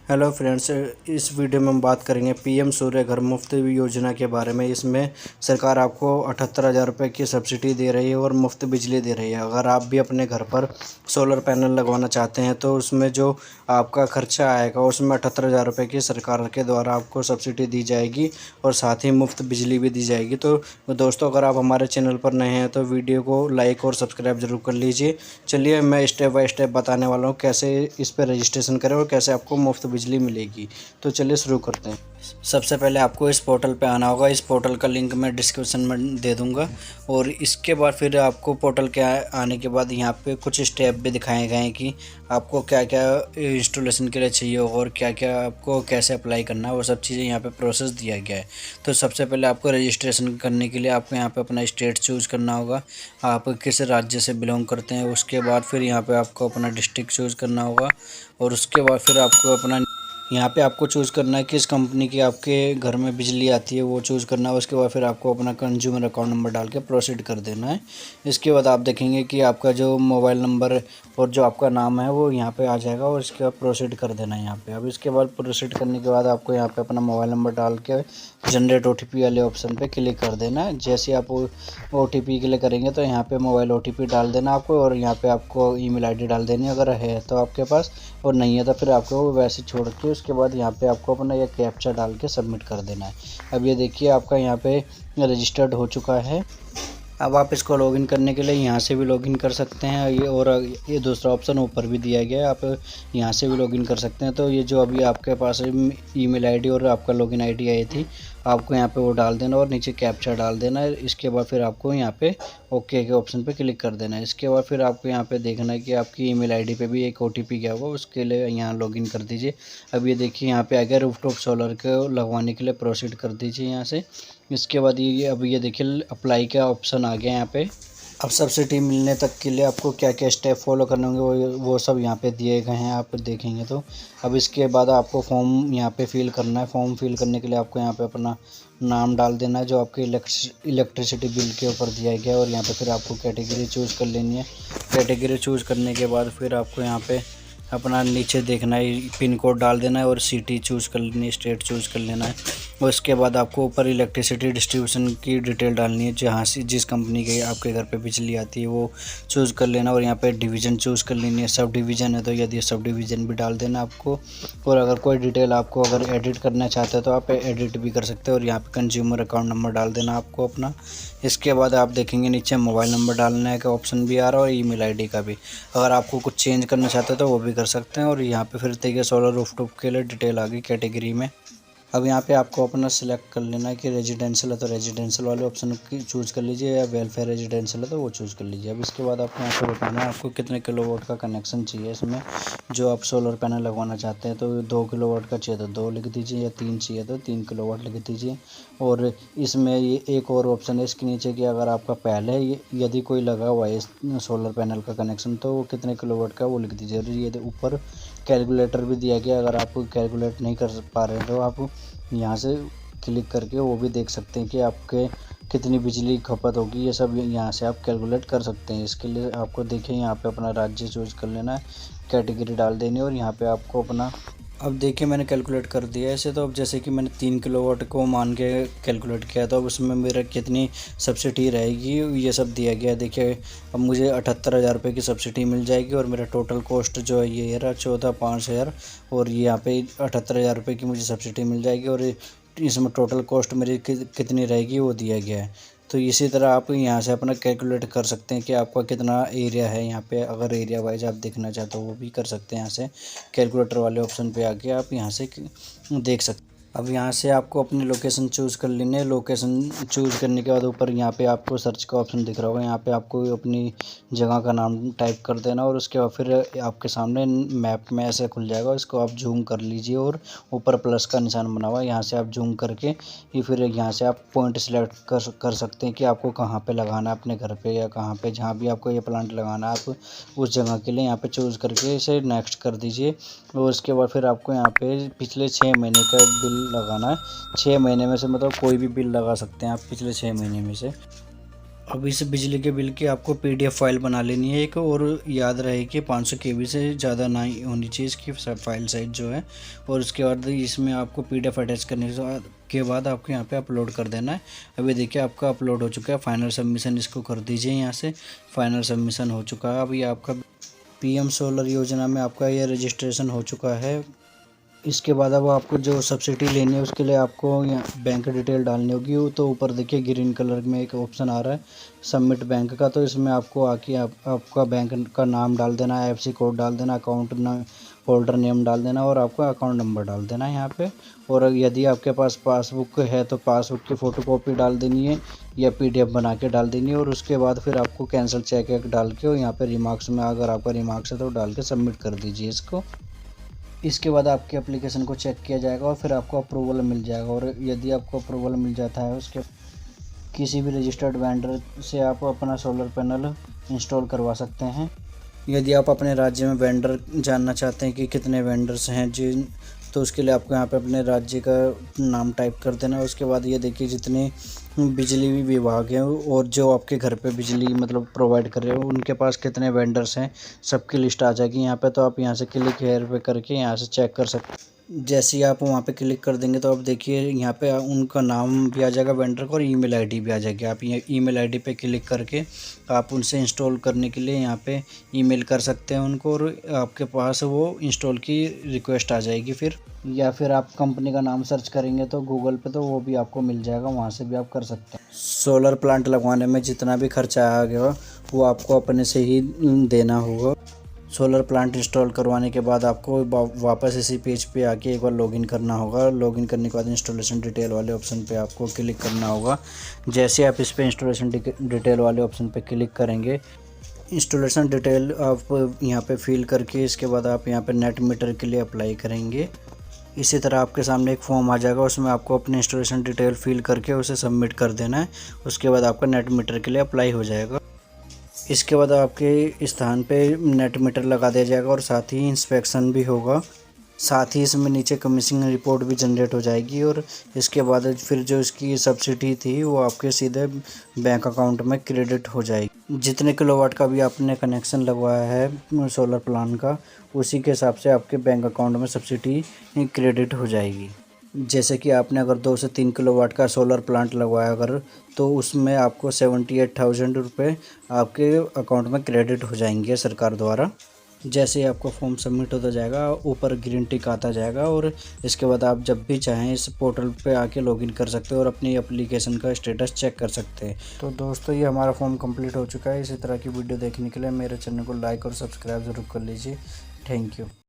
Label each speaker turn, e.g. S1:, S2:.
S1: Hello friends, इस video में हम बात करेंगे पीएम सूर्य घर मुफ्त योजना के बारे में। इसमें सरकार आपको 78,000 रुपये की सब्सिडी दे रही है और मुफ्त बिजली दे रही है। अगर आप भी अपने घर पर सोलर पैनल लगवाना चाहते हैं तो उसमें जो आपका खर्चा आएगा उसमें 78,000 रुपये की सरकार के द्वारा आपको सब्सिडी दी जाएगी और साथ ही मुफ्त बिजली भी दी जाएगी। तो दोस्तों, अगर आप हमारे चैनल पर नए हैं तो वीडियो को लाइक और सब्सक्राइब ज़रूर कर लीजिए। चलिए मैं स्टेप बाय स्टेप बताने वाला हूँ कैसे इस पर रजिस्ट्रेशन करें और कैसे आपको मुफ्त बिजली मिलेगी। तो चलिए शुरू करते हैं। सबसे पहले आपको इस पोर्टल पे आना होगा। इस पोर्टल का लिंक मैं डिस्क्रिप्शन में दे दूंगा। और इसके बाद फिर आपको पोर्टल के आने के बाद यहाँ पे कुछ स्टेप भी दिखाए गए हैं कि आपको क्या क्या इंस्टॉलेशन के लिए चाहिए होगा और क्या क्या आपको कैसे अप्लाई करना है, वो सब चीज़ें यहाँ पे प्रोसेस दिया गया है। तो सबसे पहले आपको रजिस्ट्रेशन करने के लिए आपको यहाँ पे अपना स्टेट चूज़ करना होगा, आप किस राज्य से बिलोंग करते हैं। उसके बाद फिर यहाँ पे आपको अपना डिस्ट्रिक्ट चूज़ करना होगा और उसके बाद फिर आपको अपना यहाँ पे आपको चूज़ करना है किस कंपनी की आपके घर में बिजली आती है, वो चूज़ करना है। उसके बाद फिर आपको अपना कंज्यूमर अकाउंट नंबर डाल के प्रोसीड कर देना है। इसके बाद आप देखेंगे कि आपका जो मोबाइल नंबर और जो आपका नाम है वो यहाँ पे आ जाएगा और इसके बाद प्रोसीड कर देना है यहाँ पे। अब इसके बाद प्रोसीड करने के बाद आपको यहाँ पे अपना मोबाइल नंबर डाल के जनरेट OTP वाले ऑप्शन पे क्लिक कर देना है। जैसे आप OTP के लिए करेंगे तो यहाँ पे मोबाइल OTP डाल देना आपको और यहाँ पे आपको ईमेल आईडी डाल देनी है अगर है तो आपके पास, और नहीं है तो फिर आपको वैसे छोड़ के उसके बाद यहाँ पे आपको अपना ये कैप्चा डाल के सबमिट कर देना है। अब ये देखिए आपका यहाँ पे रजिस्टर्ड हो चुका है। अब आप इसको लॉगिन करने के लिए यहाँ से भी लॉगिन कर सकते हैं, ये और ये दूसरा ऑप्शन ऊपर भी दिया गया है, आप यहाँ से भी लॉगिन कर सकते हैं। तो ये जो अभी आपके पास ईमेल आईडी और आपका लॉगिन आईडी आई थी, आपको यहाँ पे वो डाल देना और नीचे कैप्चा डाल देना है। इसके बाद फिर आपको यहाँ पे ओके के ऑप्शन पे क्लिक कर देना है। इसके बाद फिर आपको यहाँ पे देखना है कि आपकी ईमेल आईडी पे भी एक OTP गया होगा, उसके लिए यहाँ लॉगिन कर दीजिए। अब ये देखिए यहाँ पे आ गया रूफटॉप सोलर को लगवाने के लिए प्रोसीड कर दीजिए यहाँ से। इसके बाद ये अब ये देखिए अप्लाई का ऑप्शन आ गया यहाँ पे। अब सब्सिडी मिलने तक के लिए आपको क्या क्या स्टेप फॉलो करने होंगे वो सब यहाँ पे दिए गए हैं, आप देखेंगे तो। अब इसके बाद आपको फॉर्म यहाँ पे फिल करना है। फॉर्म फिल करने के लिए आपको यहाँ पे अपना नाम डाल देना है जो आपके इलेक्ट्रिसिटी बिल के ऊपर दिया गया है और यहाँ पे फिर आपको कैटेगरी चूज़ कर लेनी है। कैटेगरी चूज़ करने के बाद फिर आपको यहाँ पे अपना नीचे देखना है, पिन कोड डाल देना है और सिटी चूज़ कर लेनी है, स्टेट चूज़ कर लेना है। और उसके बाद आपको ऊपर इलेक्ट्रिसिटी डिस्ट्रीब्यूशन की डिटेल डालनी है, जहाँ से जिस कंपनी के आपके घर पे बिजली आती है वो चूज़ कर लेना। और यहाँ पे डिवीज़न चूज़ कर लेनी है। सब डिवीज़न है तो यदि सब डिवीज़न भी डाल देना आपको। और अगर कोई डिटेल आपको अगर एडिट करना चाहते हैं तो आप एडिट भी कर सकते हो और यहाँ पे कंज्यूमर अकाउंट नंबर डाल देना आपको अपना। इसके बाद आप देखेंगे नीचे मोबाइल नंबर डालने का ऑप्शन भी आ रहा है और ईमेल आईडी का भी। अगर आपको कुछ चेंज करना चाहते हैं तो वो भी कर सकते हैं। और यहाँ पे फिर देखिए सोलर रूफटॉप के लिए डिटेल आ गई कैटेगरी में। अब यहाँ पे आपको अपना सिलेक्ट कर लेना है कि रेजिडेंशियल है तो रेजिडेंशियल वाले ऑप्शन की चूज़ कर लीजिए, या वेलफेयर रेजिडेंशियल है तो वो चूज़ कर लीजिए। अब इसके बाद आपको यहाँ पे बताना है आपको कितने किलोवाट का कनेक्शन चाहिए इसमें, जो आप सोलर पैनल लगवाना चाहते हैं। तो 2 किलोवाट का चाहिए तो 2 लिख दीजिए, या 3 चाहिए तो 3 किलोवाट लिख दीजिए। और इसमें ये एक और ऑप्शन है इसके नीचे कि अगर आपका पहले यदि कोई लगा हुआ है इस सोलर पैनल का कनेक्शन तो वो कितने किलोवाट का वो लिख दीजिए। और ये ऊपर कैलकुलेटर भी दिया गया, अगर आप कैलकुलेट नहीं कर पा रहे हैं तो आप यहाँ से क्लिक करके वो भी देख सकते हैं कि आपके कितनी बिजली खपत होगी। ये सब यहाँ से आप कैलकुलेट कर सकते हैं। इसके लिए आपको देखिए यहाँ पे अपना राज्य चूज़ कर लेना है, कैटेगरी डाल देनी है और यहाँ पे आपको अपना, अब देखिए मैंने कैलकुलेट कर दिया है इसे। तो अब जैसे कि मैंने 3 किलोवाट को मान के कैलकुलेट किया तो अब उसमें मेरा कितनी सब्सिडी रहेगी ये सब दिया गया है। देखिए अब मुझे 78,000 रुपये की सब्सिडी मिल जाएगी और मेरा टोटल कॉस्ट जो है ये रहा 14,500। और ये यहाँ पे 78,000 रुपये की मुझे सब्सिडी मिल जाएगी और इसमें टोटल कॉस्ट मेरी कितनी रहेगी वो दिया गया है। तो इसी तरह आप यहाँ से अपना कैलकुलेट कर सकते हैं कि आपका कितना एरिया है यहाँ पे। अगर एरिया वाइज आप देखना चाहते हो वो भी कर सकते हैं। यहाँ से कैलकुलेटर वाले ऑप्शन पे आके आप यहाँ से देख सकते हैं। अब यहाँ से आपको अपनी लोकेशन चूज़ कर लेनी है। लोकेशन चूज़ करने के बाद ऊपर यहाँ पे आपको सर्च का ऑप्शन दिख रहा होगा, यहाँ पे आपको अपनी जगह का नाम टाइप कर देना और उसके बाद फिर आपके सामने मैप में ऐसे खुल जाएगा। इसको आप जूम कर लीजिए और ऊपर प्लस का निशान बना हुआ है, यहाँ से आप जूम करके ये फिर यहाँ से आप पॉइंट सिलेक्ट कर सकते हैं कि आपको कहाँ पे लगाना है, अपने घर पे या कहाँ पे, जहाँ भी आपको ये प्लांट लगाना है आप उस जगह के लिए यहाँ पे चूज़ करके इसे नेक्स्ट कर दीजिए। और उसके बाद फिर आपको यहाँ पे पिछले 6 महीने का बिल लगाना है। 6 महीने में से मतलब कोई भी बिल लगा सकते हैं आप पिछले 6 महीने में से। अब इस बिजली के बिल की आपको पीडीएफ फाइल बना लेनी है एक, और याद रहे कि 500 केबी से ज़्यादा ना ही होनी चाहिए इसकी फाइल साइज जो है। और उसके बाद इसमें आपको पीडीएफ अटैच करने के बाद आपको यहाँ पे अपलोड कर देना है। अभी देखिए आपका अपलोड हो चुका है। फाइनल सबमिशन इसको कर दीजिए। यहाँ से फाइनल सबमिशन हो चुका है। अभी आपका पीएम सोलर योजना में आपका ये रजिस्ट्रेशन हो चुका है। इसके बाद अब आपको जो सब्सिडी लेनी है उसके लिए आपको यहाँ बैंक डिटेल डालनी होगी। तो ऊपर देखिए ग्रीन कलर में एक ऑप्शन आ रहा है सबमिट बैंक का, तो इसमें आपको आके आपका बैंक का नाम डाल देना है, एफसी कोड डाल देना, होल्डर नेम डाल देना और आपका अकाउंट नंबर डाल देना है यहाँ पे। और यदि आपके पास पासबुक है तो पासबुक की फ़ोटोकॉपी डाल देनी है या पीडीएफ बना के डाल देनी है। और उसके बाद फिर आपको कैंसिल चेक डाल के और यहाँ पे रिमार्क्स में अगर आपका रिमार्क्स है तो डाल के सबमिट कर दीजिए इसको। इसके बाद आपके एप्लीकेशन को चेक किया जाएगा और फिर आपको अप्रूवल मिल जाएगा। और यदि आपको अप्रूवल मिल जाता है उसके किसी भी रजिस्टर्ड वेंडर से आप अपना सोलर पैनल इंस्टॉल करवा सकते हैं। यदि आप अपने राज्य में वेंडर जानना चाहते हैं कि कितने वेंडर्स हैं जिन, तो उसके लिए आपको यहाँ पे अपने राज्य का नाम टाइप कर देना। उसके बाद ये देखिए जितने बिजली विभाग हैं और जो आपके घर पे बिजली मतलब प्रोवाइड कर रहे हो उनके पास कितने वेंडर्स हैं सबकी लिस्ट आ जाएगी यहाँ पे। तो आप यहाँ से क्लिक हेयर पे करके यहाँ से चेक कर सकते हैं। जैसे ही आप वहाँ पे क्लिक कर देंगे तो आप देखिए यहाँ पे उनका नाम भी आ जाएगा वेंडर का और ईमेल आईडी भी आ जाएगी। आप ये ईमेल आईडी पे क्लिक करके आप उनसे इंस्टॉल करने के लिए यहाँ पे ईमेल कर सकते हैं उनको और आपके पास वो इंस्टॉल की रिक्वेस्ट आ जाएगी फिर। या फिर आप कंपनी का नाम सर्च करेंगे तो गूगल पे तो वो भी आपको मिल जाएगा, वहाँ से भी आप कर सकते हैं। सोलर प्लांट लगवाने में जितना भी खर्चा आएगा वो आपको अपने से ही देना होगा। सोलर प्लांट इंस्टॉल करवाने के बाद आपको वापस इसी पेज पे आके एक बार लॉगिन करना होगा। लॉगिन करने के बाद इंस्टॉलेशन डिटेल वाले ऑप्शन पे आपको क्लिक करना होगा। जैसे आप इस पे इंस्टॉलेशन डिटेल वाले ऑप्शन पे क्लिक करेंगे, इंस्टॉलेशन डिटेल आप यहाँ पे फिल करके इसके बाद आप यहाँ पे नेट मीटर के लिए अप्लाई करेंगे। इसी तरह आपके सामने एक फॉर्म आ जाएगा, उसमें आपको अपनी इंस्टॉलेशन डिटेल फिल करके उसे सबमिट कर देना है। उसके बाद आपका नेट मीटर के लिए अप्लाई हो जाएगा। इसके बाद आपके स्थान पे नेट मीटर लगा दिया जाएगा और साथ ही इंस्पेक्शन भी होगा। साथ ही इसमें नीचे कमीशनिंग रिपोर्ट भी जनरेट हो जाएगी। और इसके बाद फिर जो इसकी सब्सिडी थी वो आपके सीधे बैंक अकाउंट में क्रेडिट हो जाएगी। जितने किलोवाट का भी आपने कनेक्शन लगवाया है सोलर प्लांट का, उसी के हिसाब से आपके बैंक अकाउंट में सब्सिडी क्रेडिट हो जाएगी। जैसे कि आपने अगर 2 से 3 किलोवाट का सोलर प्लांट लगवाया अगर, तो उसमें आपको 78,000 रुपये आपके अकाउंट में क्रेडिट हो जाएंगे सरकार द्वारा। जैसे ही आपका फॉर्म सबमिट होता जाएगा ऊपर ग्रीन टिक आता जाएगा और इसके बाद आप जब भी चाहें इस पोर्टल पे आके लॉगिन कर सकते हो और अपनी एप्लीकेशन का स्टेटस चेक कर सकते हैं। तो दोस्तों ये हमारा फॉर्म कंप्लीट हो चुका है। इसी तरह की वीडियो देखने के लिए मेरे चैनल को लाइक और सब्सक्राइब ज़रूर कर लीजिए। Thank you.